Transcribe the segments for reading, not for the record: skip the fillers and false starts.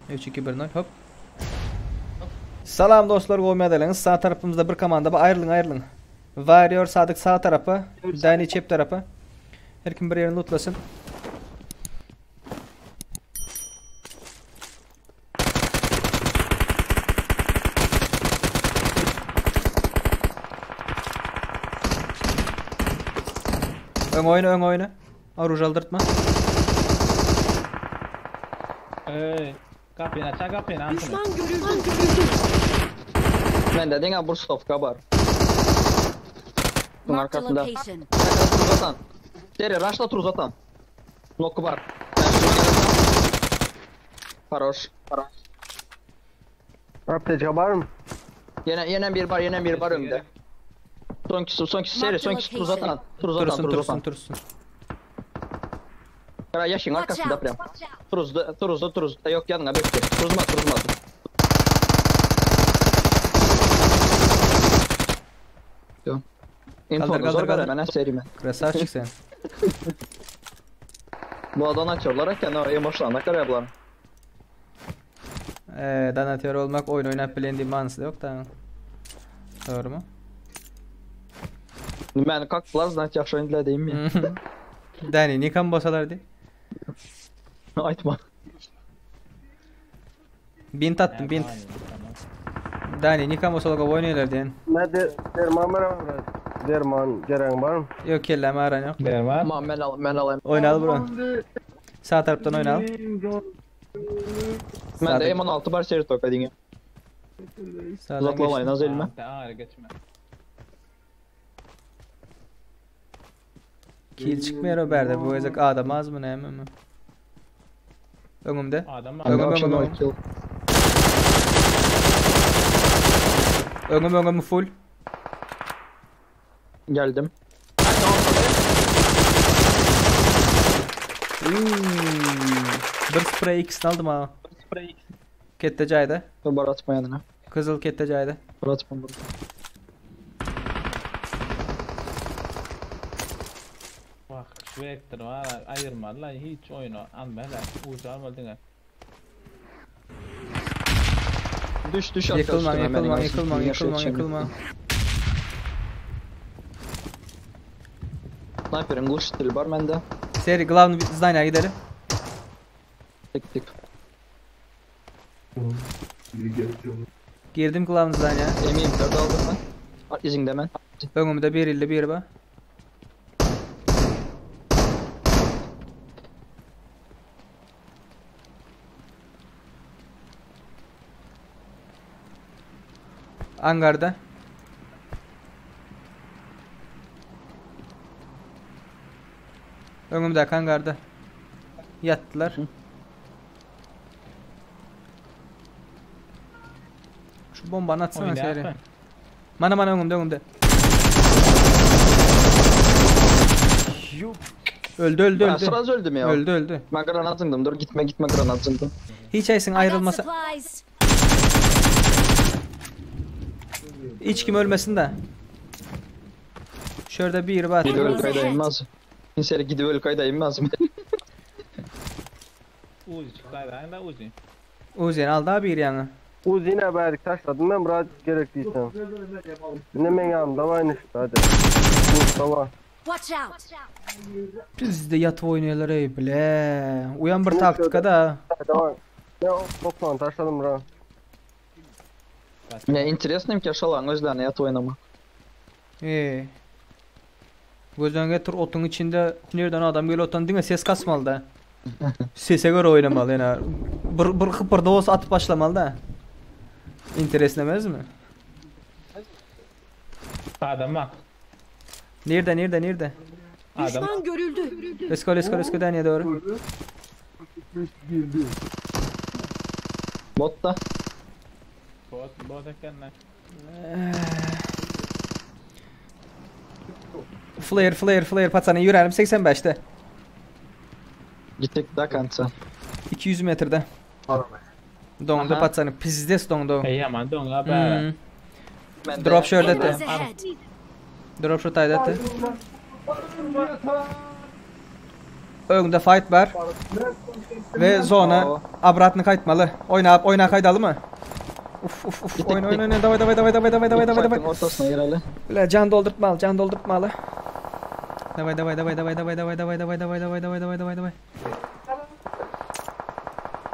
Üç, iki, bir, 0 hop. Salam dostlar, go'ymadalınız. Sağ tarafımızda bir komanda var. Ayrılın. Warrior Sadık sağ tarafa, Dani çep tarafa. Her kim bir yerini lootlasın. Ön oyna. Aruj aldırtma. Kapıyı aç, kapıyı aç. Düşman görüldü. Mende denge burstovka var. Bunun Marked a arkasında. location. Tur uzatan. Seri raşla tur uzatan. Noku var. Хорош. Apteka var mı? Yenen bir var önümde. Sonkisi seri, sonkisi tur uzatan. Tur uzatan. Tursun. Kara yaşın arkasında prem. Turuzda yok yanına bekle. Turuzmaz. Yok. Infonu zor ver hemen serime. Krasavçık sen. Bu adan açıyorlar hakken o emoşlandı karaya bulan. Donatör olmak oyun oynayıp bilendiğim manası yok da. Doğru mu? Ben kalktılar zaten yaxşı oynadılar deyim mi? Dani nikan bosalardı. Aytma. Bint attım. Dani nikan bosalarga oynuyorlar diyen. Ne derman var mı? Derman gelen var mı? Yok kelleme aran yok. Derman. Tamam ben alayım. Oynal bro. Sağ taraftan oynal. Ben de M16 var seri toka dinge. Sağdan Uzatlamayın az elime. Ağır geçme. Kill çıkmıyor o berde. Bu ezek adam az mı ne mi? Önümde. Adam Önüm full. Geldim. Bir spray X'ini aldım ha. Kette cayda. Bar atma yanına. Kızıl kette cayda. Bar atma burada. bak şu vektör var ayırmadılar hiç oyunu almadılar. Ucu almadın ha. Düş Yıkılma. Sniper'ın glitch stili var bende. Seri Glav'ını Zdania'ya gidelim. Tek. Girdim Glav'ını Zdania'ya. M24'de aldım ben. İzin demen. Önümde bir illi bir var. Hangarda. Önümde hangarda. Yattılar. Şu bombanı atsana seri. Mana önümde. Öldü. Sıraz öldüm ya. Öldü. Ben granat zındım. Dur gitme granat zındım. Hiç ayısın ayrılmasa. Hiç kim ölmesin de. Şurada bir var. Gidip öl kayda inmez. İnseri gidip öl kayda inmez mi? Uzi çıktı da Uzi. Uzi'ni al daha bir yani. Uzine verdik taşladım ben biraz gerekliysem. Ne ben yanımda var işte hadi. Mustafa. Watch out. Biz de yatı oynuyorlar ey bile. Uyan bir taktikada. Tamam. Ne o toplan taşladım bura. Ne interesnim ki şalan özlerine yat oynama. Gözden getir otun içinde nereden adam böyle otan dinle ses kasmalı da. Sese göre oynamalı yani. Bir kıpırda olsa atıp başlamalı da. İntereslemez mi? Adam bak. Nerede? Düşman görüldü. Let's go Dani'ye doğru. Botta. Bot eklenler. Flare patsana yürüyelim 85'te. Gittik da kansa. 200 metrede. Dondu patsana pizdes dondu. Hey aman don haber. Drop shot Enemies etti. ahead. Drop shot aydı etti. Önde fight var. Ve zona abratını kayıtmalı. Oyna kaydalı mı? Uf. Oyna. Davay. Fight'ın ortasına girelim. Bile can doldurtmalı. Davay.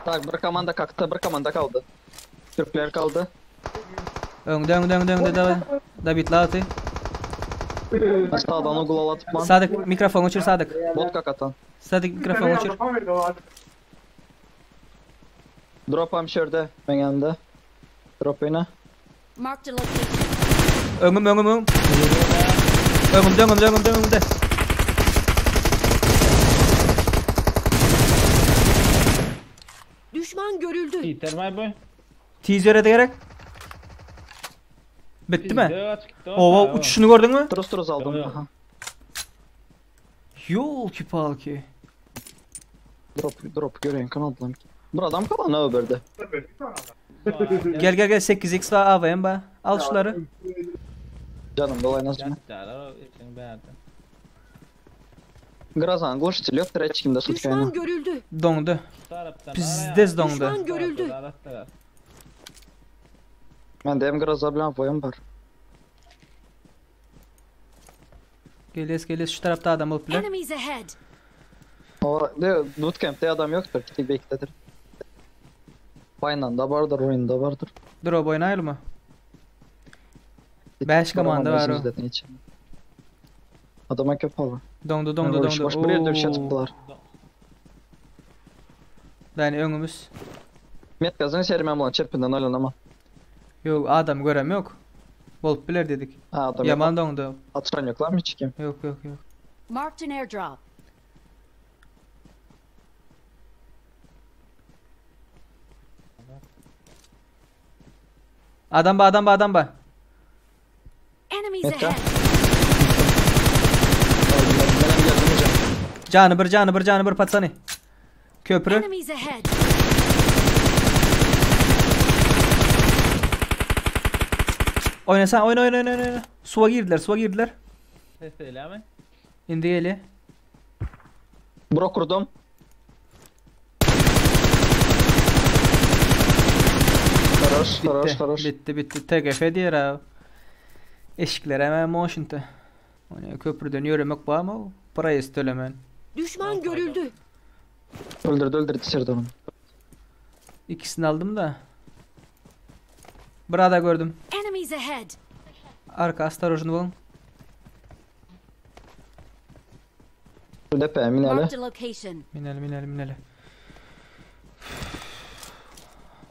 Tak bir komanda kalktı, bir komanda kaldı. Türkler kaldı. Önde davay. Da bitlatı. Sağdan ogul atıp man. Sadık mikrofon uçur Sadık. Bot kakatan. Sadık mikrofon uçur. Drop am şurada. Ben yanında. Drop oyna. Marked a location. Önümde. Önümde. Düşman görüldü. Peter my boy. Teaser'e de gerek. Bitti mi? Ova uçuşunu gördün mü? Turuz aldım. Yok. Aha. Yol ki palki. Drop göreyim kanatlam. Bir adam kalan ne öbürde? Gel 8x var AVM ba. Al şuları. Canım dolay nasıl mı? Grazan goş stiliyor. Treç kimde suç kayna. Düşman görüldü. Dondu. Pizdez dondu. Düşman görüldü. Ben de hem graza bilen boyum var. Geles şu tarafta adam olup bile. Enemies ahead. O de bootcamp'te adam yoktur. Gidip bekledir. Final'da vardır, oyunda vardır. Drop oynayır mı? 5 komanda var o. Adama köp var. Dondu. Boş bir yerde bir şey tuttular. Yani önümüz. Met gazını serimem olan çırpından ölen ama. Yok adam görem yok. Bolup bilir dedik. Ha adam Yaman dondu. atıran yok lan mı hiç kim? Yok. Marked an airdrop. Adam ba. Enemies Metka. ahead. Canı bir patsani. Köprü. Enemies ahead. Oyna. Suya girdiler. Ses öyle mi? İndi eli. Bro kurdum. Хорош. Bitti. TGF diyor abi. Eşikler hemen motion'ta. Hani köprüden yürümek var ama parayı istememen. Düşman görüldü. Öldürdü dışarıda onu. İkisini aldım da. Burada gördüm. Enemies ahead. Arka astarojunu bulun. Lepe minele. Marked a location. Mineli.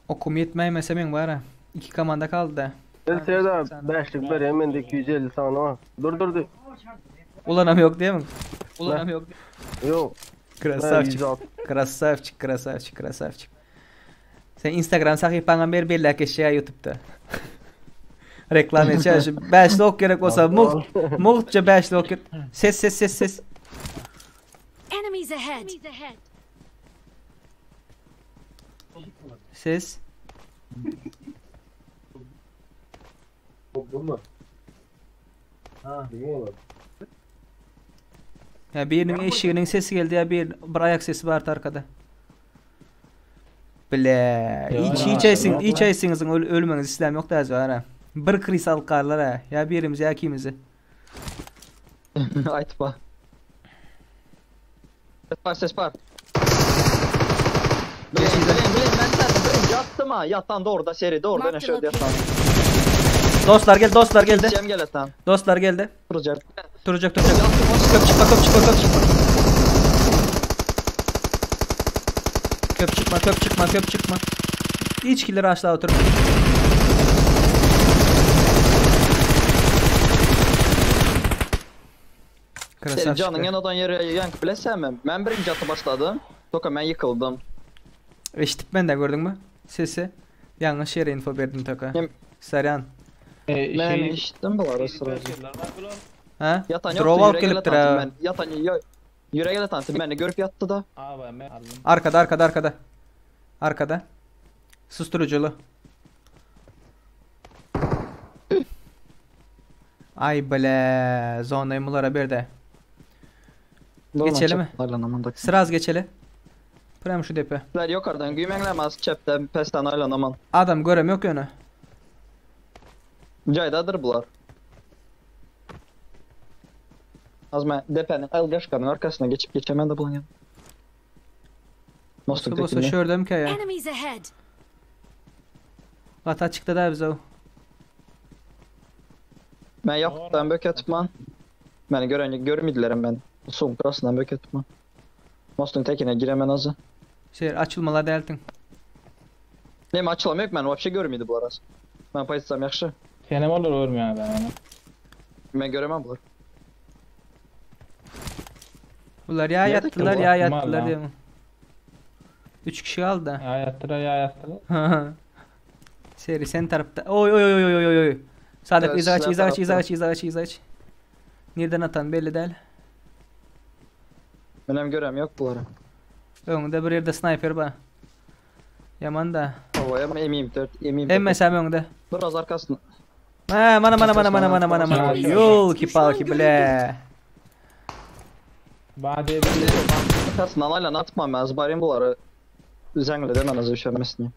Okum yetmeyemese men var ha. 2 komanda kaldı da. Ben sevda 5'lik bir hemen de 250 sana var. Dur. Ulanam yok değil mi? Yok. Krasavчик. Sen Instagram sayfana bir belli şey YouTube'da. Reklam edeceğiz. 5 lok gerek olsa muhtça 5 lok. Ses. Enemies ahead. Ses. Ya birinin eşiğinin sesi geldi ya bir ayak sesi vardı arkada. Bile hiç aysinizin ölmeniz İslam yok da yazıyor ha. Bir kriz alkarlar ha. Ya birimiz ya ikimizi. Aytpa. Ses var. Bilin ben sen yattım ha. Yatan da orada seri de orada ne şöyle yatan. Dostlar geldi. Cem gel atan. Dostlar geldi. Duracak. Duracak. Köp çıkma. Köp çıkma. Hiç killer aşağı otur. Senin canın yanadan yere yank bile sevmem. Ben birinci atı başladım. Toka ben yıkıldım. İşte ben de gördün mü? Sesi. Yanlış yere info verdim Toka. Saryan. Ben işittim bu ara sırası. Ha? Yatan Drop yoktu out yüreğe gelip gele dura. ben. Yatan yüreğe gele tanıtım. Ben de görüp yattı da. Abi ben aldım. Arkada. Susturuculu. Ay bile. Zonayı mulara bir de. Geçelim mi? Aylanamam. Sıraz geçeli. Pram şu depe. Sizler yukarıdan güymenlemez çepten pesten aylanamam. Adam görem yok yönü. Caydadır bular. Azma depenin algaşkanın arkasına geçip geçemem de bulan ya. Mostuk Olsa tekini. şördüm ki ya. Enemies ahead. Ata açıkta da bize o. Ben yapıktan böke tutman. Beni görmedilerim ben. Soğuk arasından böke tutman. Mostun tekine giremen azı. Şey açılmalar deltin. Ne mi açılam yok ben vapşe görmedi bu arası. Ben payetsam yakşı. Senem olur ölmüyor adam onu. Ben göremem bular. Bunlar ya Nerede yattılar ki bu? ya Ihtimal yattılar lan. diyorum. 3 kişi kaldı da. Ya yattıra. Seri sen tarafta. Oy oy oy oy oy oy. Sadık Evet, izaç sizler izaç tarafta. izaç. Nereden atan belli değil. Benim görem yok buları. Önünde bir yerde sniper var. Yaman da. Havaya M24, M24. Hem mesela önünde. Biraz arkasına. Ha mana. Yol ki palki bile. Bade Arkasından aylan atmam ben zıbarayım buları. Zengle demen azı üşenmesin.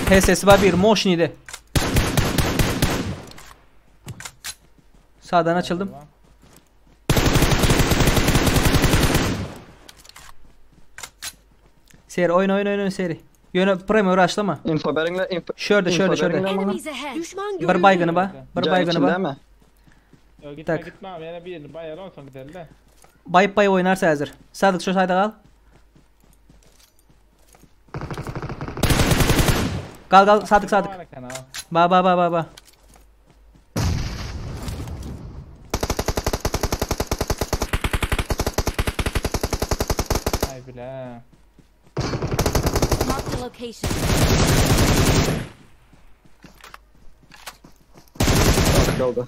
HSS var bir motion idi. Sağdan açıldım. Seri oyun seri. Yönü premier açlama. Info beringle info. Şöyle. Enemies ahead. Düşman görüldü. Bir baygını ba. Bir baygını ba. mi? Yok gitme Tak. gitme abi yine bir bayar olsun gidelim de. Bayıp oynarsa hazır. Sadık şu sayda kal. Kal Sadık. Ba. Ay bile. Mark the location. Oldu.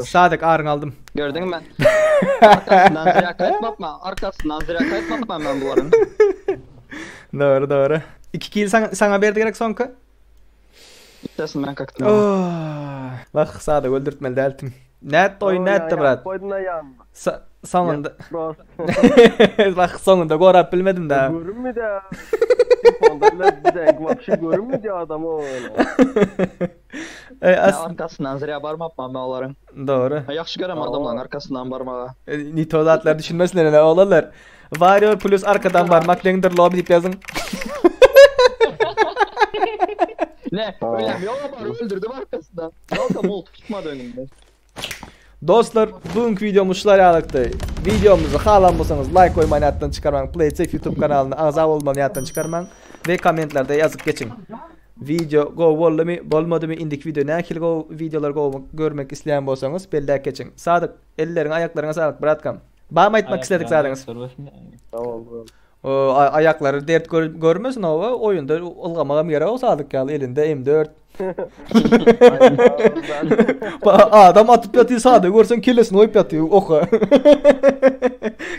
Sadık ağrın aldım. Gördün mü? Arkasından zira kayıtmapma. Arkasından zira kayıtmapma ben buların. Doğru. 2 kill sana verdi gerek sonka. İstesin ben kalktım. Bak Sadık öldürtmeli deltim. Net oyun net de brat. Koydun ayağını. Sonunda. Bros. Bak sonunda gorap bilmedim daha. Görünmedi ya. Fondalar denk vapşi görünmedi adam o. Arkasından zira barmapma ben onların. Doğru. Yaxşı görem adamların arkasından barmağa. Nitodatlar düşünmesinler ne olanlar. Warrior plus arkadan parmak lengdir lobby deyip yazın. Ne? Öyle mi? Yola var öldürdüm arkasından. Yolda moltuk çıkmadı önümde. Dostlar bugünkü videomuz şular alıktı. Videomuzu halam bolsanız like koymayı hayattan çıkarmayın. Playsafe YouTube kanalına azab olmayı hayattan çıkarmayın. Ve komentlerde yazıp geçin. Video go bolmadı mı indik video ne akil go videolar go görmek isteyen bolsanız belli geçin. Sadık ellerin ayaklarına sağlık bratkam. Bağma etmek istedik sadınız. Tamam. O ayakları dert görmesin o oyunda ılgamağım yere o Sadık ya elinde M4. Adam atıp yatıyor Sadık görsen kellesini oyup yatıyor oku.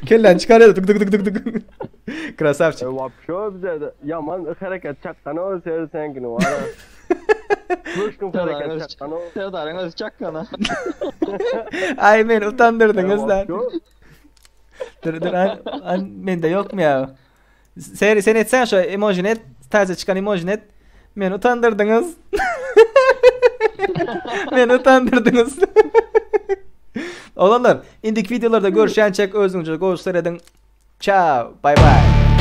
Kellen çıkarıyor tık. Krasavçık. Vapşi bize de yaman hareket çakkanı o sen günü var. Kuşkum hareket çakkanı o. Sevdarın özü çakkana. Ay beni utandırdınız lan. Dur men de yok mu ya? Seri sen etsen şu emoji net taze çıkan emoji net. Beni utandırdınız. Beni utandırdınız. Olanlar indik videolarda görüşen çek özünce gösteredin. Ciao bye bye.